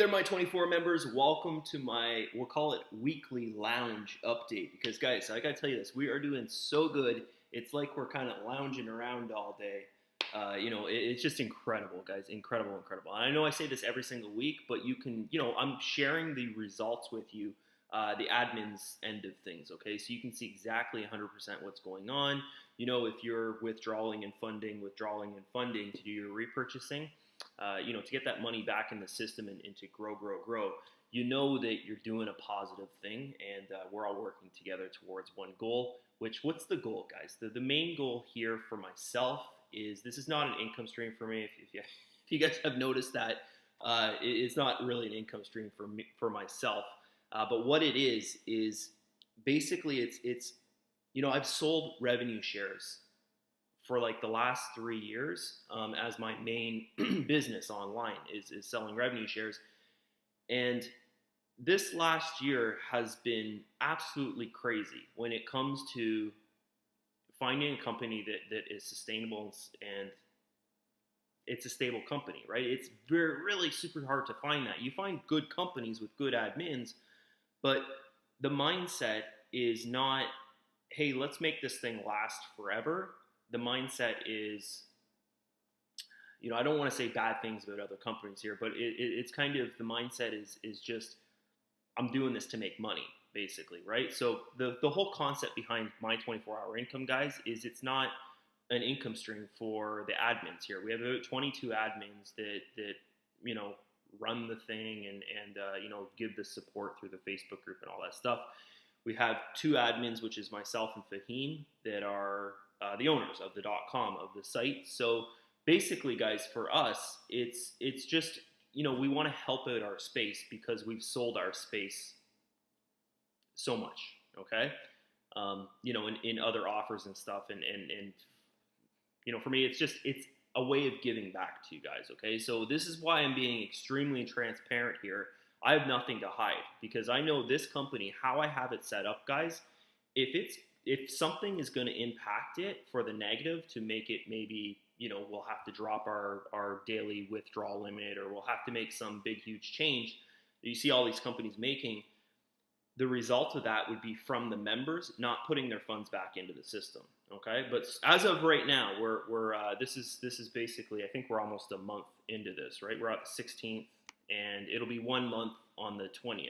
They're my 24 members. Welcome to my, we'll call it weekly lounge update. Because guys, I gotta tell you this, we are doing so good. It's like we're kind of lounging around all day. It's just incredible, guys. Incredible, incredible. And I know I say this every single week, but you can, I'm sharing the results with you, the admin's end of things, okay? So you can see exactly 100% what's going on. If you're withdrawing and funding to do your repurchasing, to get that money back in the system and to grow, that you're doing a positive thing, and we're all working together towards one goal. What's the goal, guys? The main goal here for myself is, this is not an income stream for me. If you guys have noticed that, it's not really an income stream for me, for myself. But what it is basically it's I've sold revenue shares for like the last 3 years, as my main business online is selling revenue shares. And this last year has been absolutely crazy when it comes to finding a company that is sustainable and it's a stable company, right? It's really super hard to find that. You find good companies with good admins, but the mindset is not, hey, let's make this thing last forever. The mindset is, I don't want to say bad things about other companies here, but it's kind of, the mindset is just, I'm doing this to make money, basically, right? So the whole concept behind my 24-hour income, guys, is it's not an income stream for the admins here. We have about 22 admins that run the thing and give the support through the Facebook group and all that stuff. We have 2 admins, which is myself and Fahim, that are the owners of the .com, of the site. So basically, guys, for us, it's just, we want to help out our space because we've sold our space so much, okay? In other offers and stuff. And for me, it's a way of giving back to you guys, okay? So this is why I'm being extremely transparent here. I have nothing to hide because I know this company, how I have it set up, guys. If something is going to impact it for the negative to make it, maybe, we'll have to drop our daily withdrawal limit, or we'll have to make some big, huge change that you see all these companies making, the result of that would be from the members not putting their funds back into the system, okay? But as of right now, this is basically, I think we're almost a month into this, right? We're at the 16th, and it'll be 1 month on the 20th,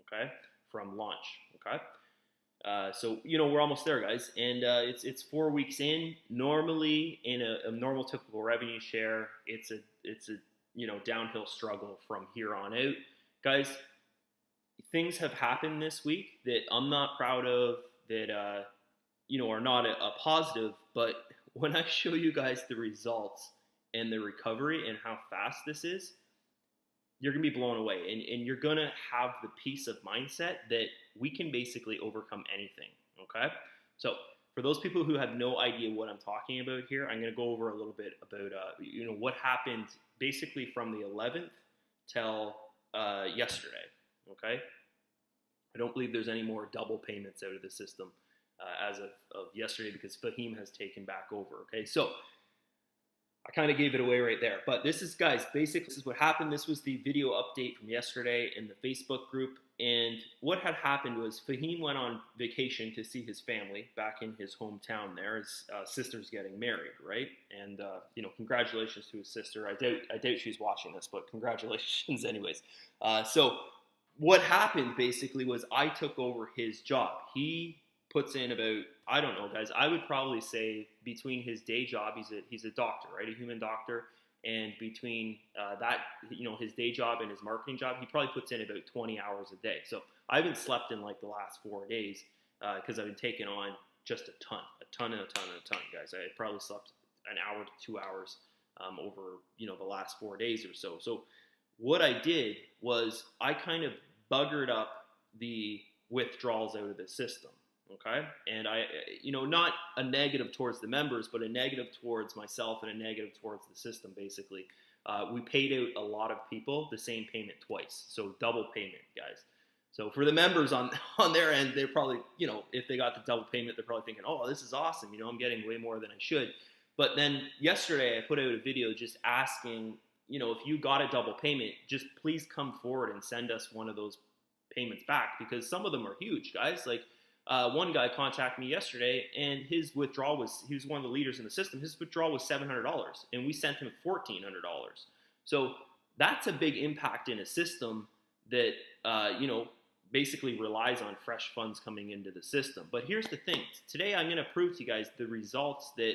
okay, from launch, okay? So we're almost there, guys, and it's 4 weeks in. Normally, in a normal typical revenue share, it's a downhill struggle from here on out, guys. Things have happened this week that I'm not proud of, that are not a positive. But when I show you guys the results and the recovery and how fast this is, you're going to be blown away, and you're going to have the peace of mindset that we can basically overcome anything, okay? So for those people who have no idea what I'm talking about here, I'm going to go over a little bit about, what happened basically from the 11th till yesterday, okay? I don't believe there's any more double payments out of the system as of yesterday, because Fahim has taken back over, okay? So I kind of gave it away right there. But this is, guys, basically, this is what happened. This was the video update from yesterday in the Facebook group. And what had happened was Fahim went on vacation to see his family back in his hometown there. His sister's getting married, right? And, congratulations to his sister. I doubt she's watching this, but congratulations anyways. So what happened basically was I took over his job. He puts in about, I don't know, guys, I would probably say between his day job, he's a doctor, right, a human doctor, and between his day job and his marketing job, he probably puts in about 20 hours a day. So I haven't slept in like the last 4 days because I've been taking on just a ton, guys. I probably slept an hour to 2 hours over the last 4 days or so. So what I did was I kind of buggered up the withdrawals out of the system. Okay, and I, not a negative towards the members, but a negative towards myself and a negative towards the system. Basically, we paid out a lot of people the same payment twice, so double payment, guys. So for the members on their end, they're probably, if they got the double payment, they're probably thinking, oh, this is awesome. I'm getting way more than I should. But then yesterday, I put out a video just asking if you got a double payment, just please come forward and send us one of those payments back, because some of them are huge, guys. Like one guy contacted me yesterday, and his withdrawal was, he was one of the leaders in the system, his withdrawal was $700, and we sent him $1,400. So that's a big impact in a system that, basically relies on fresh funds coming into the system. But here's the thing. Today I'm going to prove to you guys the results that,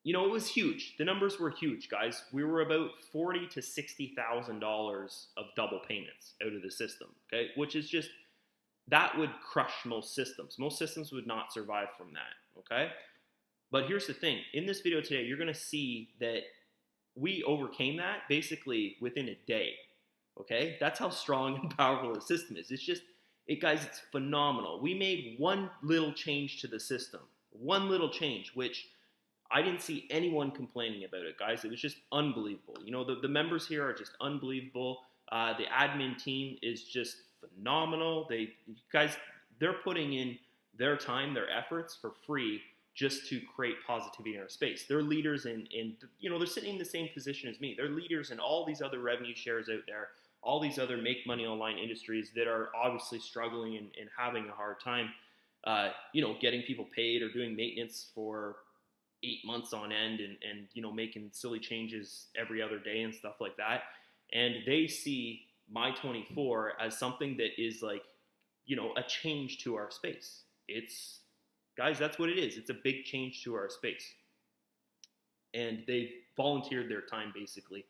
it was huge. The numbers were huge, guys. We were about $40,000 to $60,000 of double payments out of the system, okay? Which is just, that would crush most systems. Most systems would not survive from that, okay? But here's the thing. In this video today, you're going to see that we overcame that basically within a day. Okay, that's how strong and powerful the system is. It's just, guys, it's phenomenal. We made one little change to the system, one little change, which I didn't see anyone complaining about it, guys. It was just unbelievable. The members here are just unbelievable. The admin team is just phenomenal. They're putting in their time, their efforts for free just to create positivity in our space. They're leaders in they're sitting in the same position as me. They're leaders in all these other revenue shares out there, all these other make money online industries that are obviously struggling and having a hard time, getting people paid or doing maintenance for 8 months on end and making silly changes every other day and stuff like that. And they see my24 as something that is like, a change to our space. Guys, that's what it is. It's a big change to our space. And they've volunteered their time basically,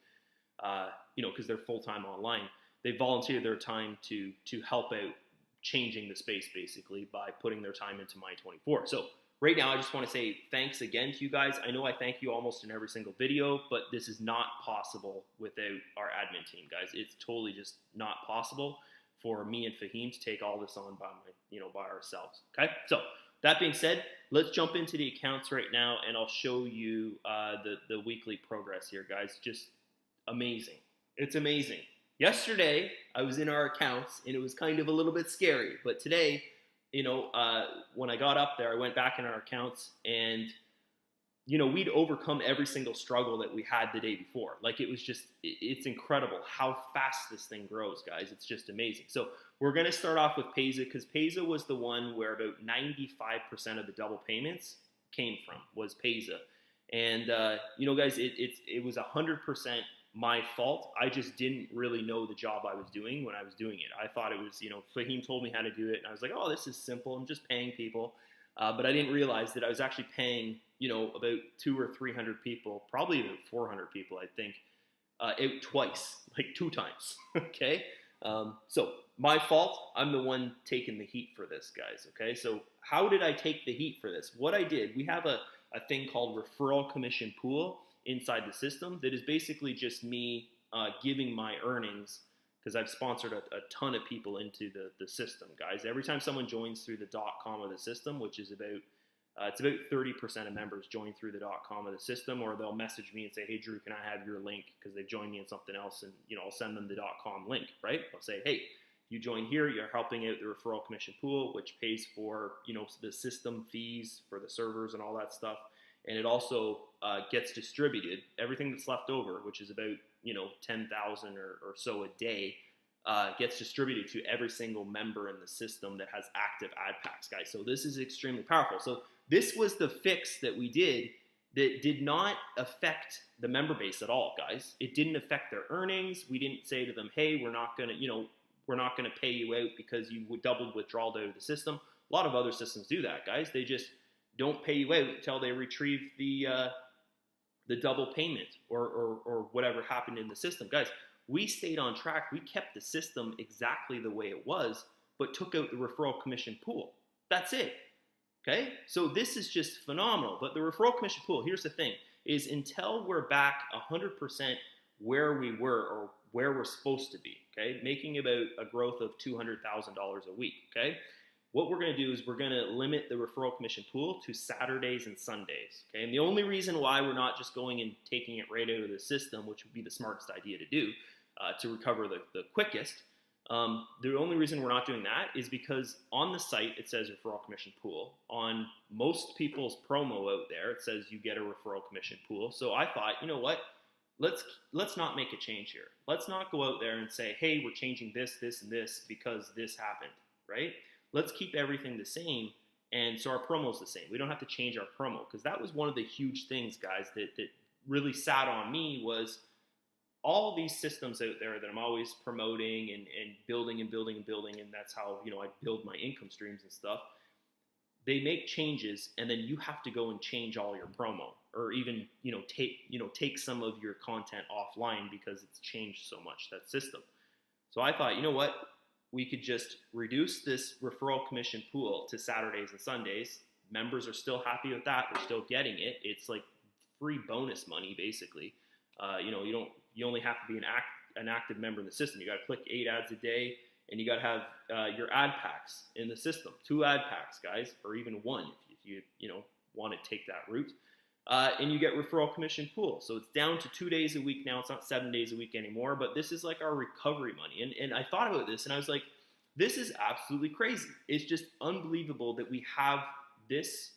because they're full-time online. They volunteered their time to help out changing the space basically by putting their time into my24. So right now, I just want to say thanks again to you guys. I know I thank you almost in every single video, but this is not possible without our admin team, guys. It's totally just not possible for me and Fahim to take all this on by ourselves. Okay, so that being said, let's jump into the accounts right now, and I'll show you the weekly progress here, guys. Just amazing. It's amazing. Yesterday, I was in our accounts, and it was kind of a little bit scary. But today, when I got up there, I went back in our accounts, and, we'd overcome every single struggle that we had the day before. Like, it's incredible how fast this thing grows, guys. It's just amazing. So we're going to start off with Payza, because Payza was the one where about 95% of the double payments came from, was Payza. And, guys, it was 100% my fault. I just didn't really know the job I was doing when I was doing it. I thought it was, Fahim told me how to do it, and I was like, oh, this is simple. I'm just paying people. But I didn't realize that I was actually paying, about 200 or 300 people, probably about 400 people, I think, twice, like 2 times, okay? So my fault. I'm the one taking the heat for this, guys, okay? So how did I take the heat for this? What I did, we have a thing called referral commission pool inside the system that is basically just me giving my earnings, because I've sponsored a ton of people into the system, guys. Every time someone joins through the .com of the system, which is about, it's about 30% of members join through the .com of the system, or they'll message me and say, hey, Drew, can I have your link? Because they've joined me in something else, and, I'll send them the .com link, right? I'll say, hey, you join here, you're helping out the referral commission pool, which pays for, the system fees for the servers and all that stuff. And it also gets distributed. Everything that's left over, which is about 10,000 or so a day, gets distributed to every single member in the system that has active ad packs, guys. So this is extremely powerful. So this was the fix that we did that did not affect the member base at all, guys. It didn't affect their earnings. We didn't say to them, hey, we're not gonna pay you out because you doubled withdrawal out of the system. A lot of other systems do that, guys. They just don't pay you out until they retrieve the double payment or whatever happened in the system. Guys, we stayed on track. We kept the system exactly the way it was, but took out the referral commission pool. That's it. Okay? So this is just phenomenal. But the referral commission pool, here's the thing, is until we're back 100% where we were or where we're supposed to be, okay, making about a growth of $200,000 a week, okay? What we're going to do is we're going to limit the referral commission pool to Saturdays and Sundays, okay? And the only reason why we're not just going and taking it right out of the system, which would be the smartest idea to do to recover the quickest, the only reason we're not doing that is because on the site it says referral commission pool. On most people's promo out there, it says you get a referral commission pool. So I thought, you know what? let's not make a change here. Let's not go out there and say, hey, we're changing this, this, and this because this happened, right? Let's keep everything the same, and so our promo's the same. We don't have to change our promo, because that was one of the huge things, guys, that really sat on me, was all these systems out there that I'm always promoting and building and building and building, and that's how, you know, I build my income streams and stuff. They make changes, and then you have to go and change all your promo, or even, take some of your content offline because it's changed so much, that system. So I thought, you know what, we could just reduce this referral commission pool to Saturdays and Sundays. Members are still happy with that. They're still getting it. It's like free bonus money, basically. You only have to be an active member in the system. You got to click 8 ads a day, and you got to have your ad packs in the system. 2 ad packs, guys, or even 1 if you want to take that route. And you get referral commission pool. So it's down to 2 days a week now. It's not 7 days a week anymore, but this is like our recovery money. And I thought about this, and I was like, this is absolutely crazy. It's just unbelievable that we have this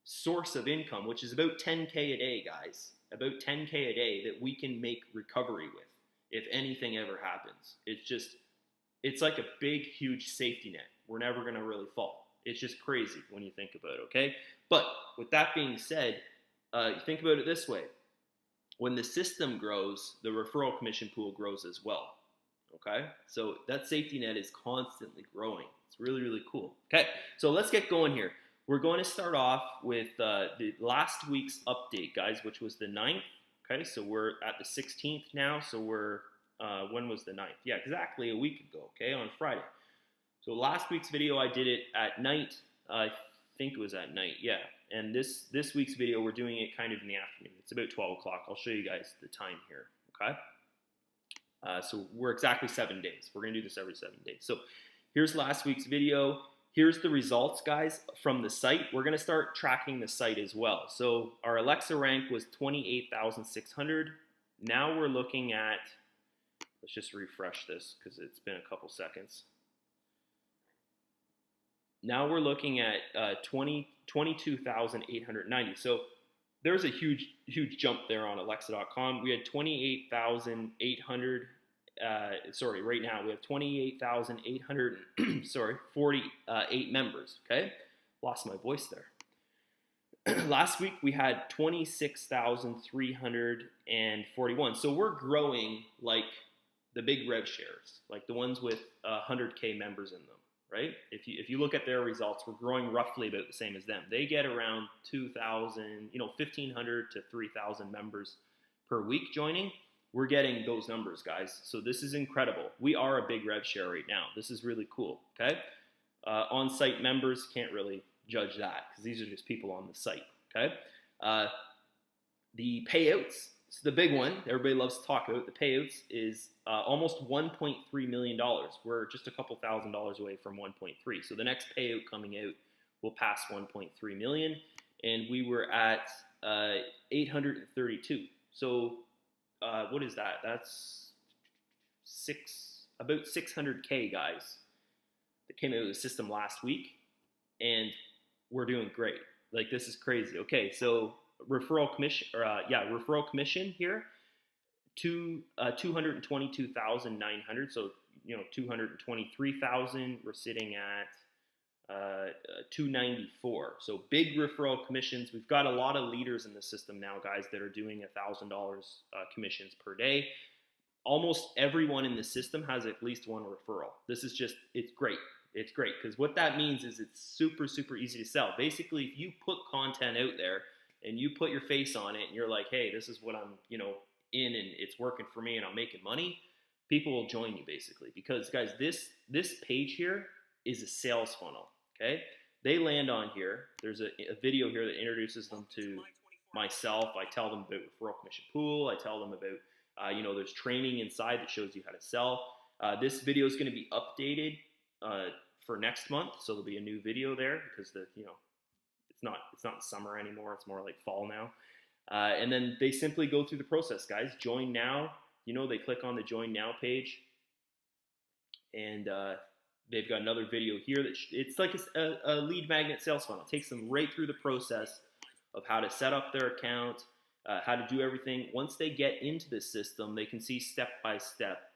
source of income, which is about 10K a day, guys. About 10K a day that we can make recovery with if anything ever happens. It's like a big, huge safety net. We're never going to really fall. It's just crazy when you think about it, okay? But with that being said, think about it this way. When the system grows, the referral commission pool grows as well, okay? So that safety net is constantly growing. It's really, really cool. Okay, so let's get going here. We're going to start off with the last week's update, guys, which was the 9th. Okay, so we're at the 16th now. So we're, when was the 9th? Yeah, exactly a week ago, okay, on Friday. So last week's video, I did it at night. I think it was at night, yeah. And this week's video, we're doing it kind of in the afternoon. It's about 12 o'clock. I'll show you guys the time here, okay? So we're exactly 7 days. We're going to do this every 7 days. So here's last week's video. Here's the results, guys, from the site. We're going to start tracking the site as well. So our Alexa rank was 28,600. Now we're looking at, let's just refresh this because it's been a couple seconds. Now we're looking at 22,890. So there's a huge jump there on Alexa.com. We had 28,800. Right now we have 28,800, 48 members, okay? Lost my voice there. Last week we had 26,341. So we're growing like the big rev shares, like the ones with 100K members in them, right? If you look at their results, we're growing roughly about the same as them. They get around 2,000, 1,500 to 3,000 members per week joining. We're getting those numbers, guys. So this is incredible. We are a big rev share right now. This is really cool, okay? On-site members, can't really judge that because these are just people on the site, okay? The payouts, it's the big one. Everybody loves to talk about. The payouts is almost $1.3 million. We're just a couple $1,000s away from 1.3. So the next payout coming out will pass 1.3 million, and we were at 832. So what is that? That's about 600K guys that came out of the system last week, and we're doing great. Like, this is crazy. Okay, so referral commission here, 222,900. So 223,000. We're sitting at 294. So big referral commissions. We've got a lot of leaders in the system now, guys, that are doing $1,000 commissions per day. Almost everyone in the system has at least one referral. This is just, it's great. It's great because what that means is it's super, super easy to sell. Basically, if you put content out there and you put your face on it and you're like, hey, this is what I'm, in, and it's working for me and I'm making money, people will join you basically. Because, guys, this page here is a sales funnel. Okay, they land on here. There's a video here that introduces them to myself. I tell them about referral commission pool. I tell them about, there's training inside that shows you how to sell. This video is going to be updated for next month, so there'll be a new video there because it's not summer anymore. It's more like fall now. And then they simply go through the process, guys. Join now. They click on the join now page, and they've got another video here that it's like a lead magnet sales funnel. It takes them right through the process of how to set up their account, how to do everything. Once they get into the system, they can see step by step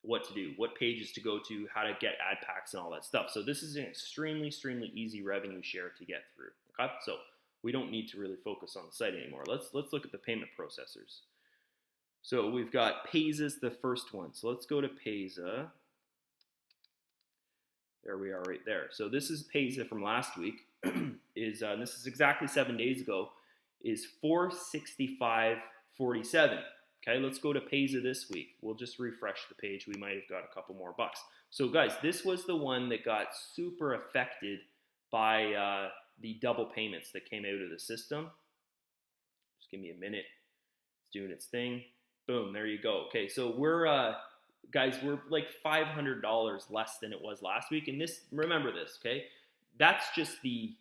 what to do, what pages to go to, how to get ad packs and all that stuff. So this is an extremely easy revenue share to get through. Okay, so we don't need to really focus on the site anymore. Let's look at the payment processors. So we've got Payza's the first one. So let's go to Payza. There we are right there. So this is Payza from last week. This is exactly 7 days ago. Is 465.47. Okay, let's go to Payza this week. We'll just refresh the page. We might have got a couple more bucks. So guys, this was the one that got super affected by the double payments that came out of the system. Just give me a minute. It's doing its thing. Boom, there you go. Okay, so we're guys, we're like $500 less than it was last week. And this, remember this, okay? That's just the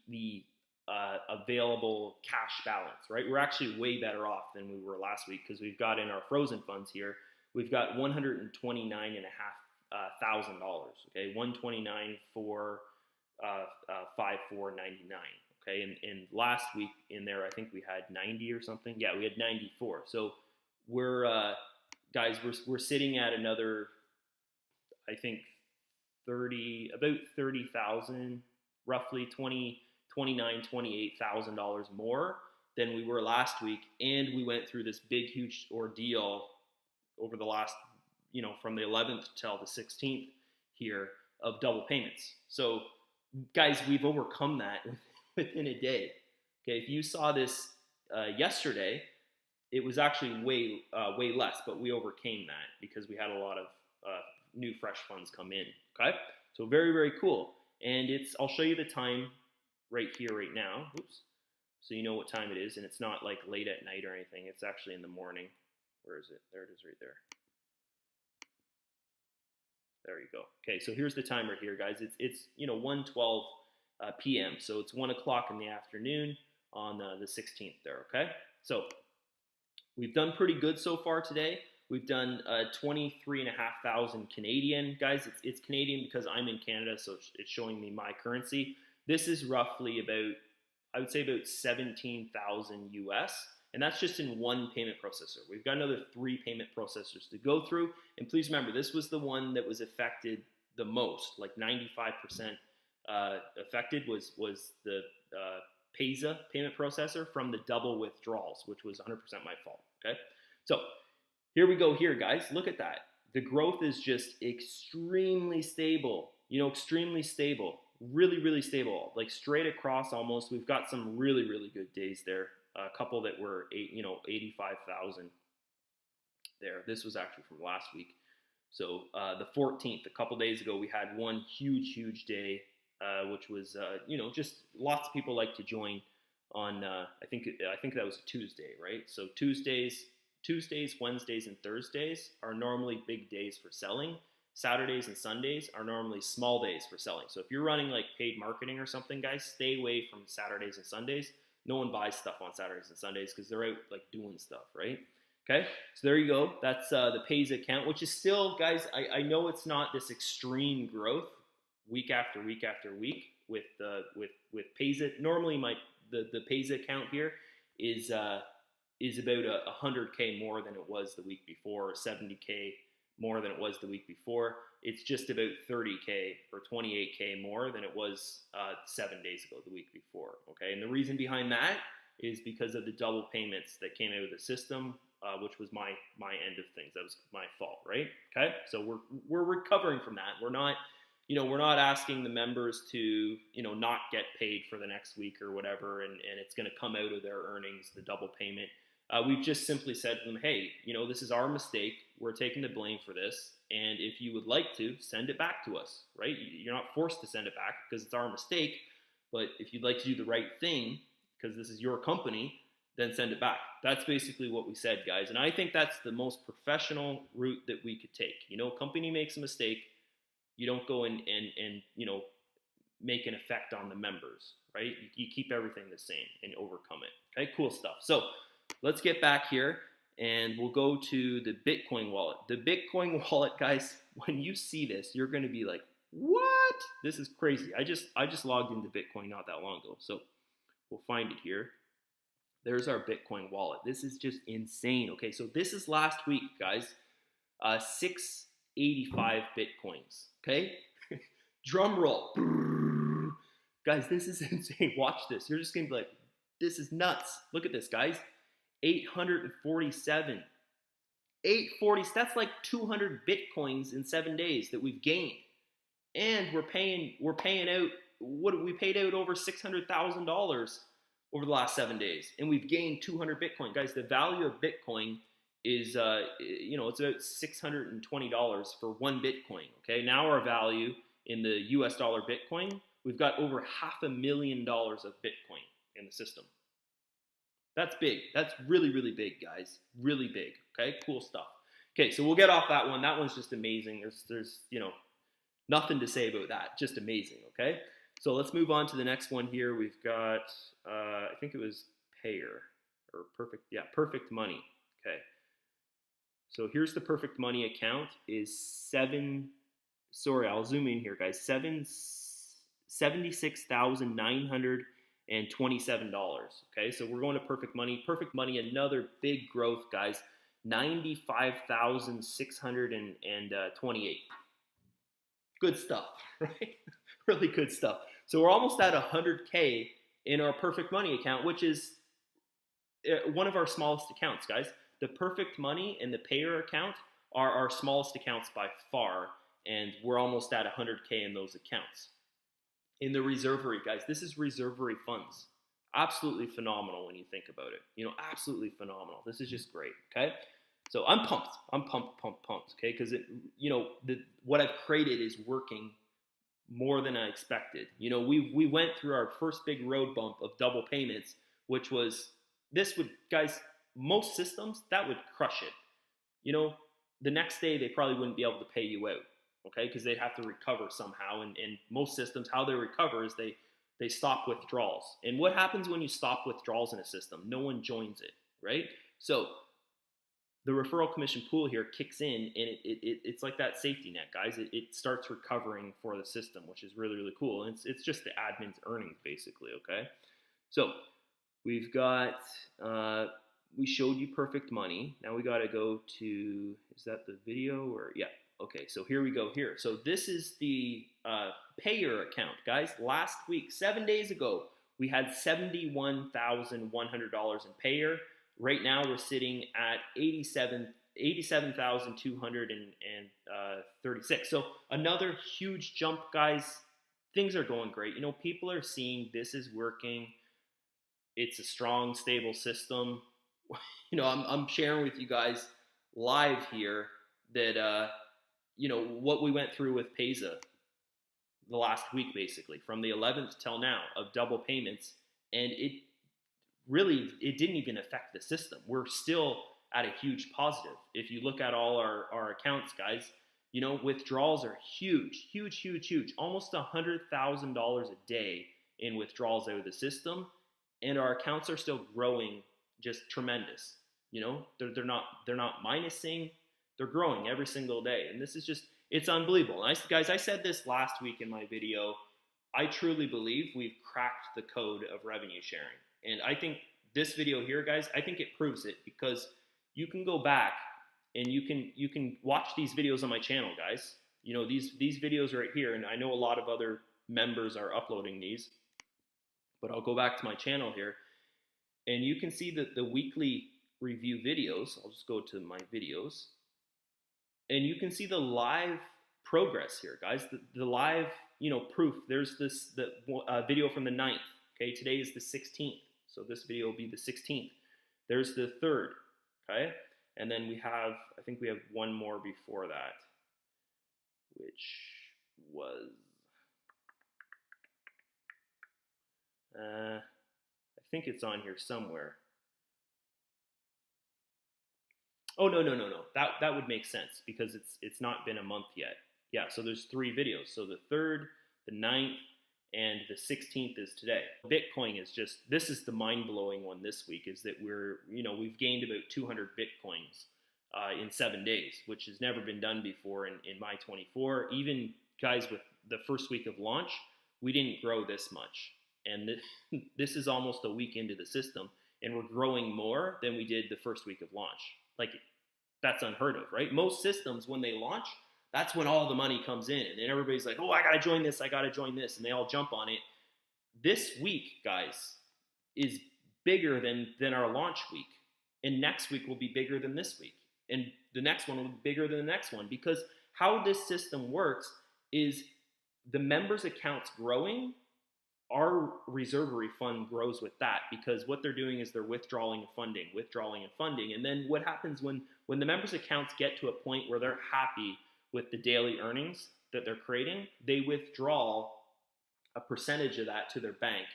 available cash balance, right? We're actually way better off than we were last week because we've got in our frozen funds here, we've got $129,500. Okay, 129 for 5499. Okay, and last week in there, I think we had 90 or something. Yeah, we had 94. So we're guys, we're sitting at another, I think, about 30,000, roughly $28,000 more than we were last week, and we went through this big, huge ordeal over the last, from the 11th till the 16th here of double payments. So, guys, we've overcome that within a day. Okay, if you saw this yesterday, it was actually way less, but we overcame that because we had a lot of new fresh funds come in. Okay, so very cool, and I'll show you the time right here, right now. Oops. So you know what time it is, and it's not like late at night or anything. It's actually in the morning. Where is it? There it is right there. There you go. Okay, so here's the time right here, guys. It's 1:12 p.m. So it's 1 o'clock in the afternoon on the 16th there, okay? So we've done pretty good so far today. We've done 23,500 Canadian. Guys, it's Canadian because I'm in Canada, so it's showing me my currency. This is roughly about, I would say about 17,000 US, and that's just in one payment processor. We've got another 3 payment processors to go through, and please remember, this was the one that was affected the most, like 95% affected was the Payza payment processor from the double withdrawals, which was 100% my fault, okay? So here we go here, guys. Look at that. The growth is just extremely stable, extremely stable. Really stable, like straight across almost. We've got some really good days there. A couple that were 85,000 there. This was actually from last week. So the 14th, a couple days ago, we had one huge day, which was just lots of people like to join on. I think that was a Tuesday, right? So Tuesdays, Wednesdays, and Thursdays are normally big days for selling. Saturdays and Sundays are normally small days for selling. So if you're running like paid marketing or something, guys, stay away from Saturdays and Sundays. No one buys stuff on Saturdays and Sundays because they're out like doing stuff, right? Okay, so there you go. That's the Payza account, which is still, guys, I know it's not this extreme growth week after week after week with Payza. Normally the Payza account here is about 100K more than it was the week before, or 70K more than it was the week before. It's just about 30K or 28K more than it was 7 days ago, the week before. Okay, and the reason behind that is because of the double payments that came out of the system, which was my end of things. That was my fault, right? Okay, so we're recovering from that. We're not asking the members to not get paid for the next week or whatever, and it's going to come out of their earnings, the double payment. We've just simply said to them, hey, this is our mistake. We're taking the blame for this. And if you would like to, send it back to us, right? You're not forced to send it back because it's our mistake. But if you'd like to do the right thing, because this is your company, then send it back. That's basically what we said, guys. And I think that's the most professional route that we could take. A company makes a mistake. You don't go and make an effect on the members, right? You keep everything the same and overcome it. Okay, cool stuff. So let's get back here and we'll go to the Bitcoin wallet. The Bitcoin wallet, guys, when you see this, you're going to be like, what? This is crazy. I just logged into Bitcoin not that long ago. So we'll find it here. There's our Bitcoin wallet. This is just insane. Okay, so this is last week, guys. 685 Bitcoins. Okay, drum roll. Guys, this is insane. Watch this. You're just gonna be like, this is nuts. Look at this, guys. 847. 840. That's like 200 Bitcoins in 7 days that we've gained, and we're paying out. What we paid out over $600,000 over the last 7 days, and we've gained 200 Bitcoin. Guys, the value of Bitcoin is, it's about $620 for one Bitcoin. Okay, now our value in the US dollar Bitcoin, we've got over $500,000 of Bitcoin in the system. That's big. That's really, really big, guys. Really big. Okay, cool stuff. Okay, so we'll get off that one. That one's just amazing. There's nothing to say about that. Just amazing. Okay, so let's move on to the next one here. We've got, I think it was Payer or Perfect. Yeah, Perfect Money. Okay. So here's the Perfect Money account is I'll zoom in here, guys. $76,927. Okay, so we're going to Perfect Money. Perfect Money, another big growth, guys. 95,628. Good stuff, right? Really good stuff. So we're almost at 100K in our Perfect Money account, which is one of our smallest accounts, guys. The Perfect Money and the Payer account are our smallest accounts by far, and we're almost at 100K in those accounts. In the Reservery, guys, this is Reservery funds. Absolutely phenomenal when you think about it. Absolutely phenomenal. This is just great, okay? So I'm pumped. I'm pumped, okay? Because what I've created is working more than I expected. We went through our first big road bump of double payments, which was, guys, most systems, that would crush it. The next day they probably wouldn't be able to pay you out, okay? Because they'd have to recover somehow. And most systems, how they recover is they stop withdrawals. And what happens when you stop withdrawals in a system? No one joins it, right? So the referral commission pool here kicks in, and it's like that safety net, guys. It starts recovering for the system, which is really, really cool. And it's just the admin's earnings, basically, okay? So we've got, we showed you Perfect Money. Now we got to go to, is that the video or, yeah. Okay, so here we go here. So this is the Payer account, guys. Last week, 7 days ago, we had $71,100 in Payer. Right now, we're sitting at $87,236. So another huge jump, guys. Things are going great. People are seeing this is working. It's a strong, stable system. I'm sharing with you guys live here that what we went through with Payza the last week, basically, from the 11th till now of double payments, and it didn't even affect the system. We're still at a huge positive. If you look at all our accounts, guys, withdrawals are huge, almost $100,000 a day in withdrawals out of the system, and our accounts are still growing just tremendous. They're not minusing. They're growing every single day, and this is just, it's unbelievable. Guys, I said this last week in my video. I truly believe we've cracked the code of revenue sharing, and I think this video here, guys, I think it proves it, because you can go back and you can watch these videos on my channel, guys. These videos right here, and I know a lot of other members are uploading these, but I'll go back to my channel here, and you can see the weekly review videos. I'll just go to my videos. And you can see the live progress here, guys. The live, proof. There's the video from the 9th. Okay, today is the 16th. So this video will be the 16th. There's the 3rd. Okay, and then I think we have one more before that, which was, I think it's on here somewhere. Oh, no. That would make sense, because it's not been a month yet. Yeah, so there's 3 videos. So the 3rd, the 9th, and the 16th is today. Bitcoin is this is the mind-blowing one this week, is that we've gained about 200 Bitcoins in 7 days, which has never been done before in my24. Even, guys, with the first week of launch, we didn't grow this much. And this is almost a week into the system, and we're growing more than we did the first week of launch. Like, that's unheard of, right? Most systems, when they launch, that's when all the money comes in, and then everybody's like, oh, I gotta join this, and they all jump on it. This week, guys, is bigger than our launch week, and next week will be bigger than this week, and the next one will be bigger than the next one, because how this system works is the members' accounts growing, our reservery fund grows with that, because what they're doing is they're withdrawing and funding. And then what happens when the members' accounts get to a point where they're happy with the daily earnings that they're creating, they withdraw a percentage of that to their bank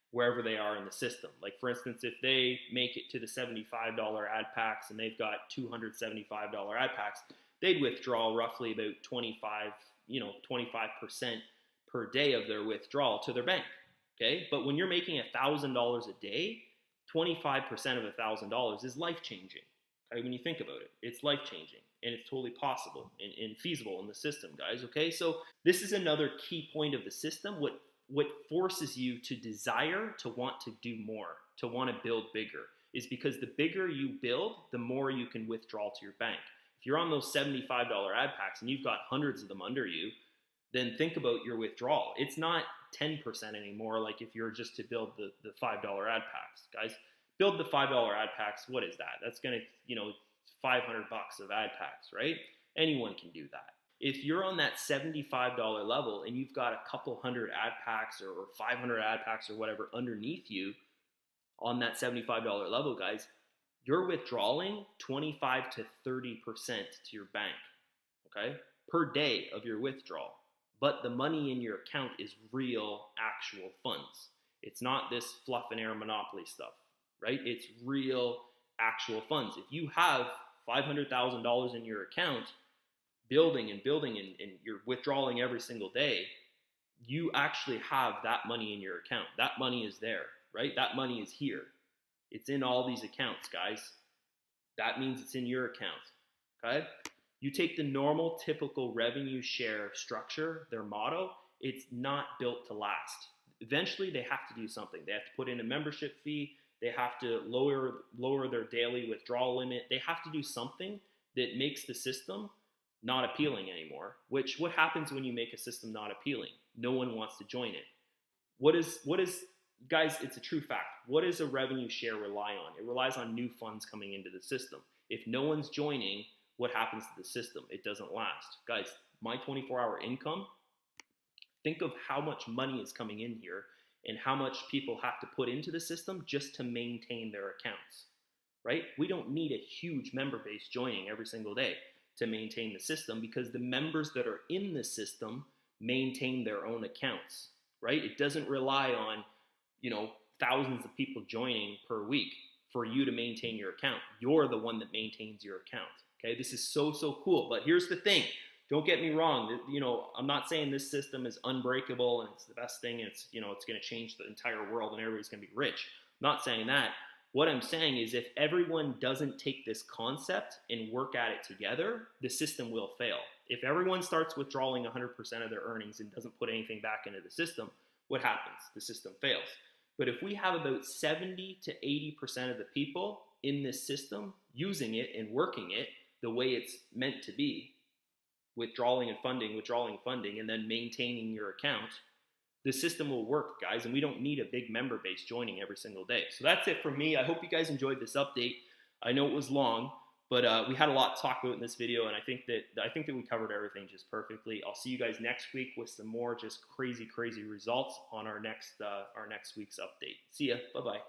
wherever they are in the system. Like, for instance, if they make it to the $75 ad packs and they've got $275 ad packs, they'd withdraw roughly about 25% per day of their withdrawal to their bank. Okay, but when you're making $1,000 a day, 25% of $1,000 is life-changing. Okay, when you think about it, it's life-changing, and it's totally possible and feasible in the system, guys. Okay, so this is another key point of the system. What forces you to desire to want to do more, to want to build bigger, is because the bigger you build, the more you can withdraw to your bank. If you're on those $75 ad packs and you've got hundreds of them under you, then think about your withdrawal. It's not 10% anymore, like if you're just to build the $5 ad packs. Guys, build the $5 ad packs. What is that? That's gonna, $500 of ad packs, right? Anyone can do that. If you're on that $75 level and you've got a couple hundred ad packs or 500 ad packs or whatever underneath you on that $75 level, guys, you're withdrawing 25 to 30% to your bank, okay, per day of your withdrawal. But the money in your account is real, actual funds. It's not this fluff and air monopoly stuff, right? It's real, actual funds. If you have $500,000 in your account, building and you're withdrawing every single day, you actually have that money in your account. That money is there, right? That money is here. It's in all these accounts, guys. That means it's in your account, okay? You take the normal, typical revenue share structure, their motto, it's not built to last. Eventually, they have to do something. They have to put in a membership fee. They have to lower their daily withdrawal limit. They have to do something that makes the system not appealing anymore. What happens when you make a system not appealing? No one wants to join it. What is guys, it's a true fact. What does a revenue share rely on? It relies on new funds coming into the system. If no one's joining, what happens to the system? It doesn't last. Guys, my 24-hour income, think of how much money is coming in here and how much people have to put into the system just to maintain their accounts, right? We don't need a huge member base joining every single day to maintain the system, because the members that are in the system maintain their own accounts, right? It doesn't rely on, thousands of people joining per week for you to maintain your account. You're the one that maintains your account. Okay, this is so cool. But here's the thing. Don't get me wrong. I'm not saying this system is unbreakable and it's the best thing. And it's going to change the entire world and everybody's going to be rich. I'm not saying that. What I'm saying is, if everyone doesn't take this concept and work at it together, the system will fail. If everyone starts withdrawing 100% of their earnings and doesn't put anything back into the system, what happens? The system fails. But if we have about 70 to 80% of the people in this system using it and working it the way it's meant to be, withdrawing and funding, and then maintaining your account, the system will work, guys, and we don't need a big member base joining every single day. So that's it for me. I hope you guys enjoyed this update. I know it was long, but we had a lot to talk about in this video, and I think that we covered everything just perfectly. I'll see you guys next week with some more just crazy results on our next week's update. See ya. Bye-bye.